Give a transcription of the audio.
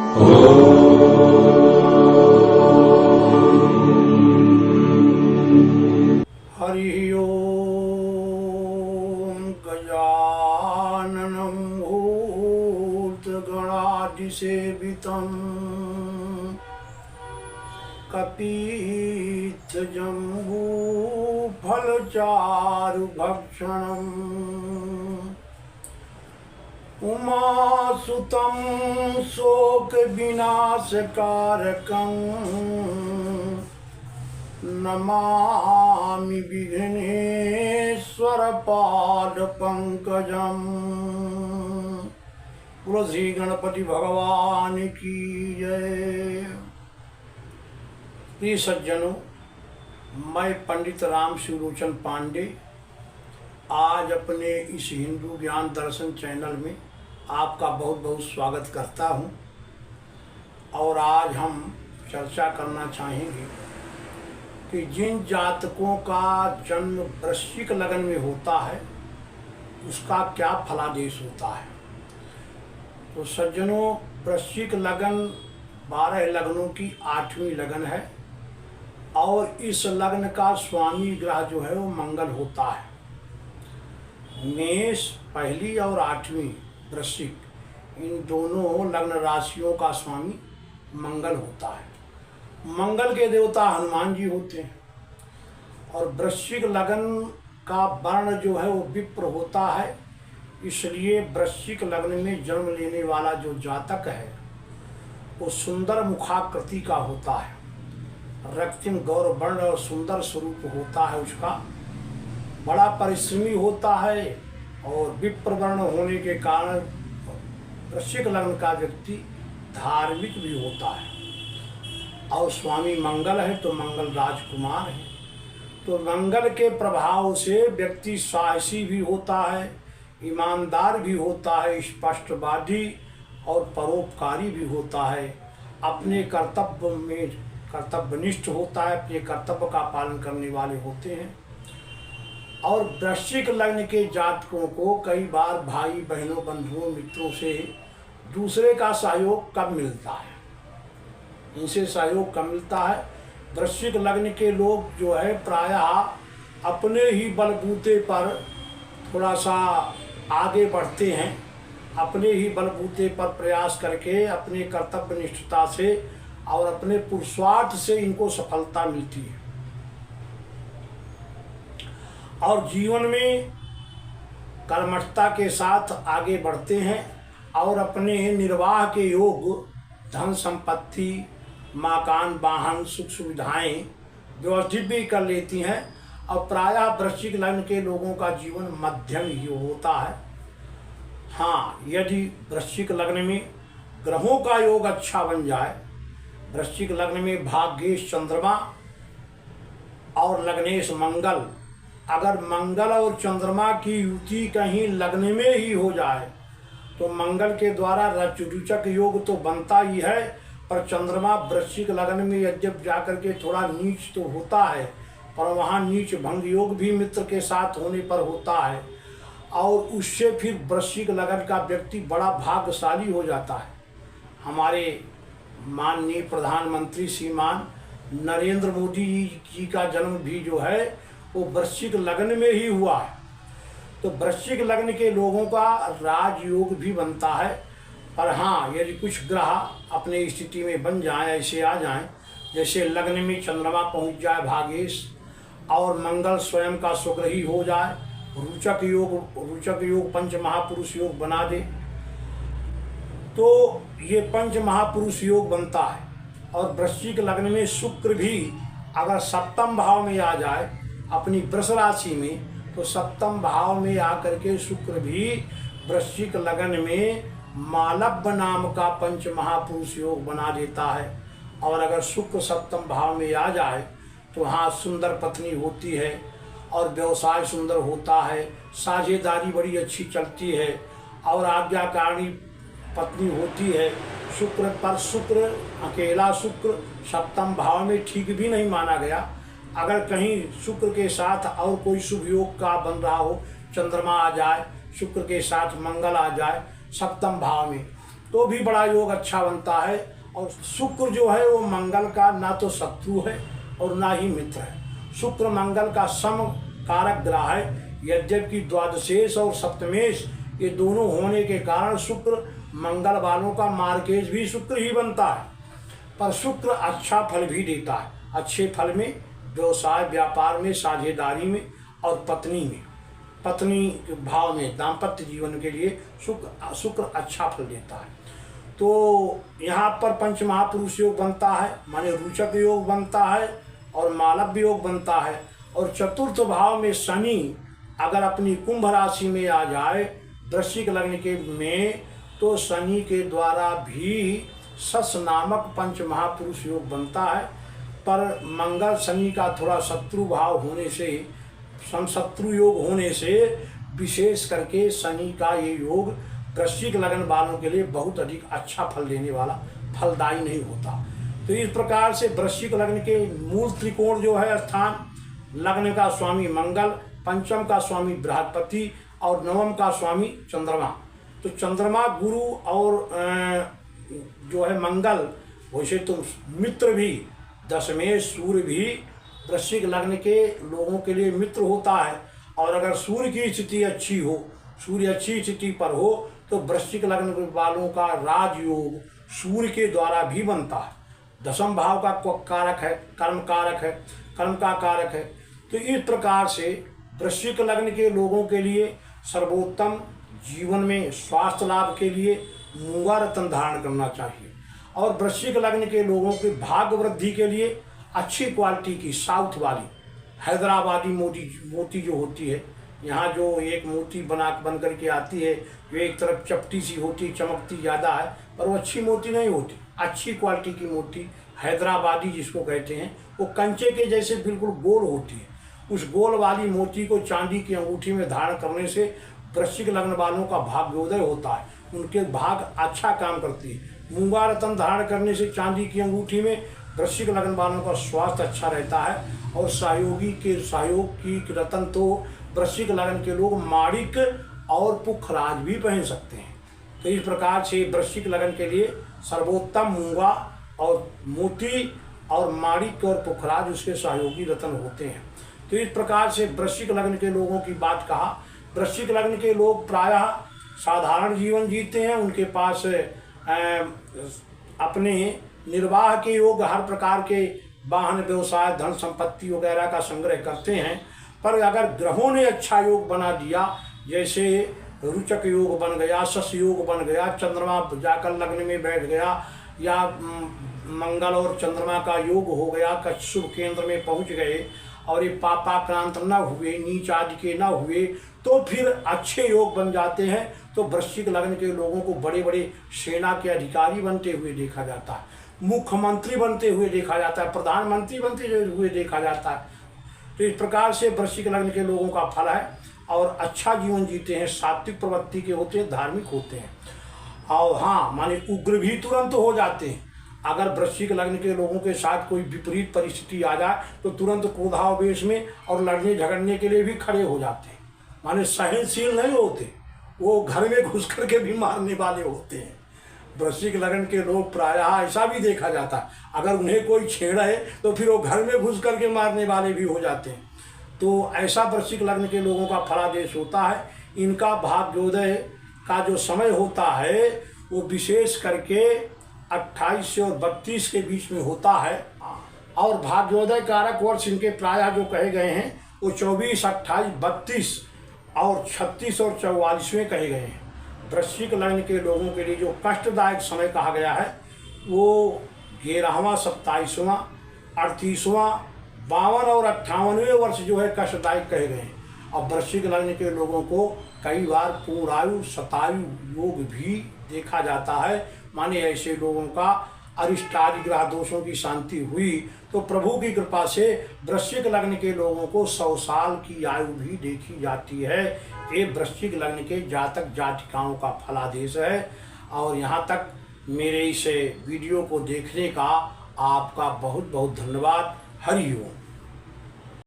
हरि ओम गजाननं भूतगणाधिसेवितं कपित्थजम्बूफलचारुभक्षणम् उमासुतं शोकविनाशकारकं नमामि विघ्नेश्वरपादपङ्कजम्। बोलो श्री गणपति भगवान की जय। प्रिय सज्जनों, मैं पंडित राम शिवलोचन पांडे आज अपने इस हिंदू ज्ञान दर्शन चैनल में आपका बहुत बहुत स्वागत करता हूं। और आज हम चर्चा करना चाहेंगे कि जिन जातकों का जन्म वृश्चिक लगन में होता है उसका क्या फलादेश होता है। तो सज्जनों, वृश्चिक लगन 12 लगनों की 8वीं लगन है और इस लग्न का स्वामी ग्रह जो है वो मंगल होता है। मेष पहली और 8वीं वृश्चिक, इन दोनों लग्न राशियों का स्वामी मंगल होता है। मंगल के देवता हनुमान जी होते हैं और वृश्चिक लगन का वर्ण जो है वो विप्र होता है। इसलिए वृश्चिक लग्न में जन्म लेने वाला जो जातक है वो सुंदर मुखाकृति का होता है, रक्तिम गौर वर्ण और सुंदर स्वरूप होता है उसका, बड़ा परिश्रमी होता है और विप्र वर्ण होने के कारण वृश्चिक लग्न का व्यक्ति धार्मिक भी होता है। और स्वामी मंगल है तो मंगल राजकुमार है, तो मंगल के प्रभाव से व्यक्ति साहसी भी होता है, ईमानदार भी होता है, स्पष्टवादी और परोपकारी भी होता है, अपने कर्तव्य में कर्तव्यनिष्ठ होता है, अपने कर्तव्य का पालन करने वाले होते हैं। और वृश्चिक लग्न के जातकों को कई बार भाई बहनों बंधुओं मित्रों से दूसरे का सहयोग कम मिलता है, इनसे सहयोग कम मिलता है। वृश्चिक लग्न के लोग जो है प्रायः अपने ही बलबूते पर थोड़ा सा आगे बढ़ते हैं, अपने ही बलबूते पर प्रयास करके अपने कर्तव्य निष्ठता से और अपने पुरुषार्थ से इनको सफलता मिलती है और जीवन में कर्मठता के साथ आगे बढ़ते हैं और अपने निर्वाह के योग धन संपत्ति मकान वाहन सुख सुविधाएं व्यवस्थित भी कर लेती हैं। और प्रायः वृश्चिक लग्न के लोगों का जीवन मध्यम ही होता है। हाँ, यदि वृश्चिक लग्न में ग्रहों का योग अच्छा बन जाए, वृश्चिक लग्न में भाग्येश चंद्रमा और लग्नेश मंगल, अगर मंगल और चंद्रमा की युति कहीं लग्न में ही हो जाए तो मंगल के द्वारा रचरुचक योग तो बनता ही है, पर चंद्रमा वृश्चिक लग्न में यद्यप जाकर के थोड़ा नीच तो होता है, पर वहाँ नीच भंग योग भी मित्र के साथ होने पर होता है और उससे फिर वृश्चिक लग्न का व्यक्ति बड़ा भाग्यशाली हो जाता है। हमारे माननीय प्रधानमंत्री श्रीमान नरेंद्र मोदी जी का जन्म भी जो है वो वृश्चिक लग्न में ही हुआ है। तो वृश्चिक लग्न के लोगों का राजयोग भी बनता है। पर हाँ, यदि कुछ ग्रह अपने स्थिति में बन जाएं, ऐसे आ जाएं, जैसे लग्न में चंद्रमा पहुंच जाए भागेश और मंगल स्वयं का स्वग्रही हो जाए, रुचक योग पंच महापुरुष योग बना दे, तो ये पंच महापुरुष योग बनता है। और वृश्चिक लग्न में शुक्र भी अगर सप्तम भाव में आ जाए अपनी वृष राशि में, तो सप्तम भाव में आकर के शुक्र भी वृश्चिक लग्न में मालव्य नाम का पंच महापुरुष योग बना देता है। और अगर शुक्र सप्तम भाव में आ जाए तो वहाँ सुंदर पत्नी होती है और व्यवसाय सुंदर होता है, साझेदारी बड़ी अच्छी चलती है और आज्ञाकारिणी पत्नी होती है। शुक्र पर शुक्र, अकेला शुक्र सप्तम भाव में ठीक भी नहीं माना गया। अगर कहीं शुक्र के साथ और कोई शुभ योग का बन रहा हो, चंद्रमा आ जाए, शुक्र के साथ मंगल आ जाए सप्तम भाव में, तो भी बड़ा योग अच्छा बनता है। और शुक्र जो है वो मंगल का ना तो शत्रु है और ना ही मित्र है। शुक्र मंगल का सम कारक ग्रह है। यद्यपि द्वादशेश और सप्तमेश ये दोनों होने के कारण शुक्र मंगल वालों का मार्केज भी शुक्र ही बनता है। पर शुक्र अच्छा फल भी देता है। अच्छे फल में व्यवसाय व्यापार में, साझेदारी में और पत्नी भाव में, दाम्पत्य जीवन के लिए शुक्र अच्छा फल देता है। तो यहाँ पर पंच महापुरुष योग बनता है, माने रुचक योग बनता है और मालव्य योग बनता है। और चतुर्थ भाव में शनि अगर अपनी कुंभ राशि में आ जाए वृश्चिक लग्न के में, तो शनि के द्वारा भी सस नामक पंच महापुरुष योग बनता है। पर मंगल शनि का थोड़ा शत्रु भाव होने से, समशत्रु योग होने से विशेष करके शनि का ये योग वृश्चिक लग्न वालों के लिए बहुत अधिक अच्छा फल देने वाला, फलदायी नहीं होता। तो इस प्रकार से वृश्चिक लग्न के मूल त्रिकोण जो है स्थान, लग्न का स्वामी मंगल, पंचम का स्वामी बृहस्पति और नवम का स्वामी चंद्रमा। तो चंद्रमा गुरु और जो है मंगल, वैसे तो मित्र भी, दशमेश सूर्य भी वृश्चिक लग्न के लोगों के लिए मित्र होता है। और अगर सूर्य की स्थिति अच्छी हो, सूर्य अच्छी स्थिति पर हो, तो वृश्चिक लग्न वालों का राजयोग सूर्य के द्वारा भी बनता है। दशम भाव का कारक है, कर्म कारक है, कर्म का कारक है। तो इस प्रकार से वृश्चिक लग्न के लोगों के लिए सर्वोत्तम जीवन में स्वास्थ्य लाभ के लिए मूंगा रत्न धारण करना चाहिए। और वृश्चिक लग्न के लोगों के भाग्य वृद्धि के लिए अच्छी क्वालिटी की साउथ वाली हैदराबादी मोती जो होती है, यहाँ जो एक मोती बन करके आती है, जो एक तरफ चपटी सी होती, चमकती ज़्यादा है, पर वो अच्छी मोती नहीं होती। अच्छी क्वालिटी की मोती हैदराबादी जिसको कहते हैं, वो कंचे के जैसे बिल्कुल गोल होती है। उस गोल वाली मोती को चांदी की अंगूठी में धारण करने से वृश्चिक लग्न वालों का भाग्योदय होता है, उनके भाग अच्छा काम करती है। मूंगा रत्न धारण करने से चांदी की अंगूठी में वृश्चिक लग्न वालों का स्वास्थ्य अच्छा रहता है। और सहयोग की रत्न तो वृश्चिक लग्न के लोग माणिक और पुखराज भी पहन सकते हैं। तो इस प्रकार से वृश्चिक लग्न के लिए सर्वोत्तम मूंगा और मोती और माणिक और पुखराज उसके सहयोगी रत्न होते हैं। तो इस प्रकार से वृश्चिक लग्न के लोगों की बात कहा। वृश्चिक लग्न के लोग प्रायः साधारण जीवन जीते हैं, उनके पास अपने निर्वाह के योग, हर प्रकार के वाहन, व्यवसाय, धन संपत्ति वगैरह का संग्रह करते हैं। पर अगर ग्रहों ने अच्छा योग बना दिया, जैसे रुचक योग बन गया, शश योग बन गया, चंद्रमा जाकर लग्न में बैठ गया, या मंगल और चंद्रमा का योग हो गया, कच्छ शुभ केंद्र में पहुंच गए और ये पापाक्रांत न हुए, नीच आदि के न हुए, तो फिर अच्छे योग बन जाते हैं। तो वृश्चिक लग्न के लोगों को बड़े बड़े सेना के अधिकारी बनते हुए देखा जाता है, मुख्यमंत्री बनते हुए देखा जाता है, प्रधानमंत्री बनते हुए देखा जाता है। तो इस प्रकार से वृश्चिक लग्न के लोगों का फल है और अच्छा जीवन जीते हैं, सात्विक प्रवृत्ति के होते हैं, धार्मिक होते हैं। और हाँ, माने उग्र भी तुरंत हो जाते हैं। अगर वृश्चिक लग्न के लोगों के साथ कोई विपरीत परिस्थिति आ जाए तो तुरंत क्रोधावेश में और लड़ने झगड़ने के लिए भी खड़े हो जाते हैं। माने सहनशील नहीं होते, वो घर में घुस करके भी मारने वाले होते हैं। वृश्चिक लग्न के लोग प्रायः ऐसा भी देखा जाता है, अगर उन्हें कोई छेड़े तो फिर वो घर में घुस करके मारने वाले भी हो जाते हैं। तो ऐसा वृश्चिक लग्न के लोगों का फलादेश होता है। इनका भाग्योदय का जो समय होता है वो विशेष करके 28 से और 32 के बीच में होता है। और भाग्योदय कारक वर्ष इनके प्रायः जो कहे गए हैं वो 24, 28, 32 और 36 और 44वें कहे गए हैं। वृश्चिक लग्न के लोगों के लिए जो कष्टदायक समय कहा गया है वो 11वां, 27वां, 38वां, 52 और 58वें वर्ष जो है कष्टदायक कहे गए हैं। और वृश्चिक लग्न के लोगों को कई बार पूर्णायु, शतायु योग भी देखा जाता है। माने ऐसे लोगों का अरिष्टादि ग्रह दोषों की शांति हुई तो प्रभु की कृपा से वृश्चिक लग्न के लोगों को 100 साल की आयु भी देखी जाती है। ये वृश्चिक लग्न के जातक जातिकाओं का फलादेश है। और यहाँ तक मेरे इस वीडियो को देखने का आपका बहुत बहुत धन्यवाद। हरि ओम।